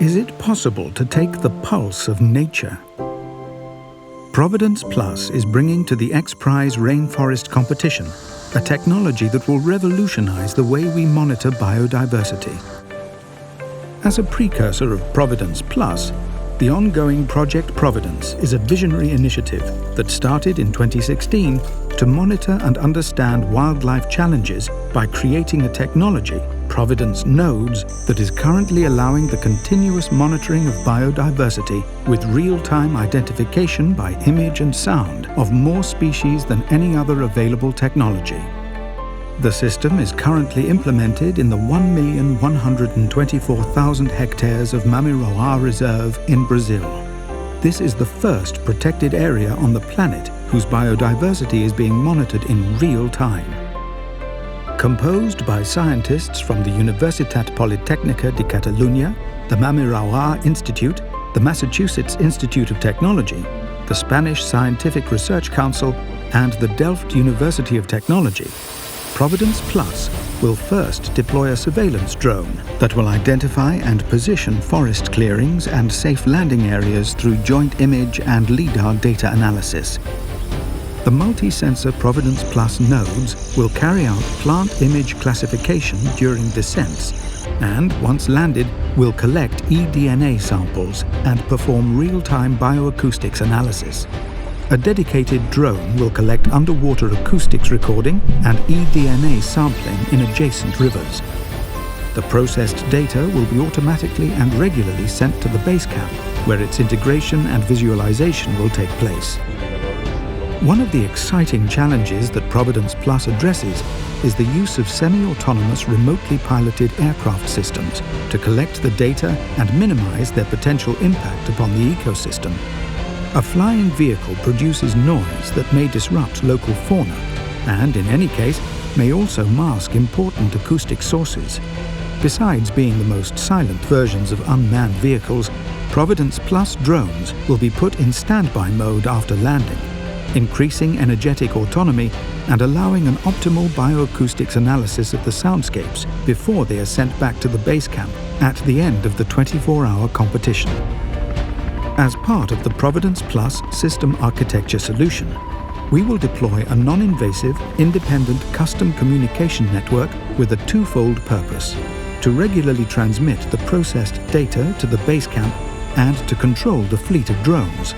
Is it possible to take the pulse of nature? Providence Plus is bringing to the XPrize Rainforest Competition a technology that will revolutionize the way we monitor biodiversity. As a precursor of Providence Plus, the ongoing Project Providence is a visionary initiative that started in 2016 to monitor and understand wildlife challenges by creating a technology, Providence Nodes, that is currently allowing the continuous monitoring of biodiversity with real-time identification by image and sound of more species than any other available technology. The system is currently implemented in the 1,124,000 hectares of Mamiroa Reserve in Brazil. This is the first protected area on the planet whose biodiversity is being monitored in real time. Composed by scientists from the Universitat Politècnica de Catalunya, the Mamiroa Institute, the Massachusetts Institute of Technology, the Spanish Scientific Research Council, and the Delft University of Technology, Providence Plus will first deploy a surveillance drone that will identify and position forest clearings and safe landing areas through joint image and LIDAR data analysis. The multi-sensor Providence Plus nodes will carry out plant image classification during descents and, once landed, will collect eDNA samples and perform real-time bioacoustics analysis. A dedicated drone will collect underwater acoustics recording and eDNA sampling in adjacent rivers. The processed data will be automatically and regularly sent to the base camp, where its integration and visualization will take place. One of the exciting challenges that Providence Plus addresses is the use of semi-autonomous remotely piloted aircraft systems to collect the data and minimize their potential impact upon the ecosystem. A flying vehicle produces noise that may disrupt local fauna and, in any case, may also mask important acoustic sources. Besides being the most silent versions of unmanned vehicles, Providence Plus drones will be put in standby mode after landing, increasing energetic autonomy and allowing an optimal bioacoustics analysis of the soundscapes before they are sent back to the base camp at the end of the 24-hour competition. As part of the Providence Plus system architecture solution, we will deploy a non-invasive, independent custom communication network with a twofold purpose: to regularly transmit the processed data to the base camp and to control the fleet of drones.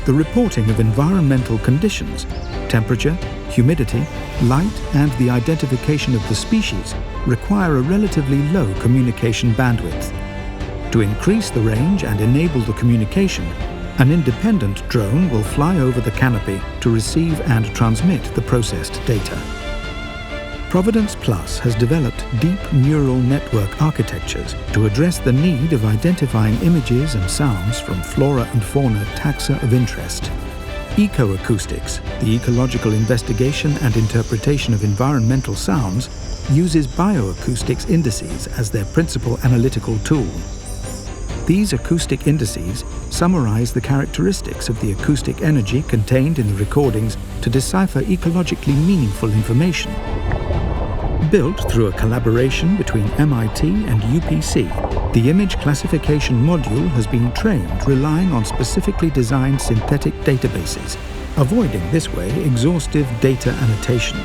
The reporting of environmental conditions, temperature, humidity, light, and the identification of the species require a relatively low communication bandwidth. To increase the range and enable the communication, an independent drone will fly over the canopy to receive and transmit the processed data. Providence Plus has developed deep neural network architectures to address the need of identifying images and sounds from flora and fauna taxa of interest. ECOACOUSTICS, the ecological investigation and interpretation of environmental sounds, uses bioacoustics indices as their principal analytical tool. These acoustic indices summarize the characteristics of the acoustic energy contained in the recordings to decipher ecologically meaningful information. Built through a collaboration between MIT and UPC, the image classification module has been trained relying on specifically designed synthetic databases, avoiding this way exhaustive data annotation.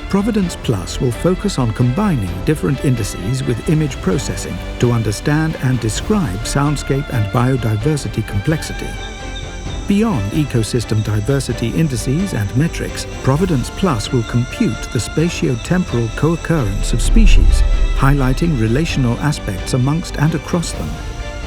Providence Plus will focus on combining different indices with image processing to understand and describe soundscape and biodiversity complexity. Beyond ecosystem diversity indices and metrics, Providence Plus will compute the spatio-temporal co-occurrence of species, highlighting relational aspects amongst and across them.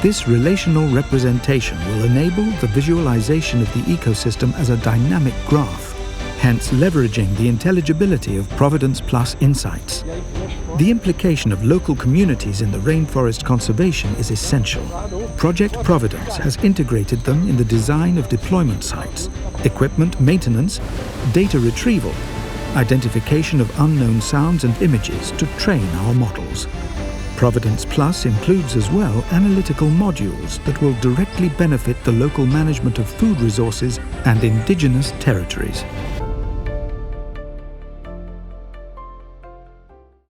This relational representation will enable the visualization of the ecosystem as a dynamic graph, hence leveraging the intelligibility of Providence Plus insights. The implication of local communities in the rainforest conservation is essential. Project Providence has integrated them in the design of deployment sites, equipment maintenance, data retrieval, identification of unknown sounds and images to train our models. Providence Plus includes as well analytical modules that will directly benefit the local management of food resources and indigenous territories.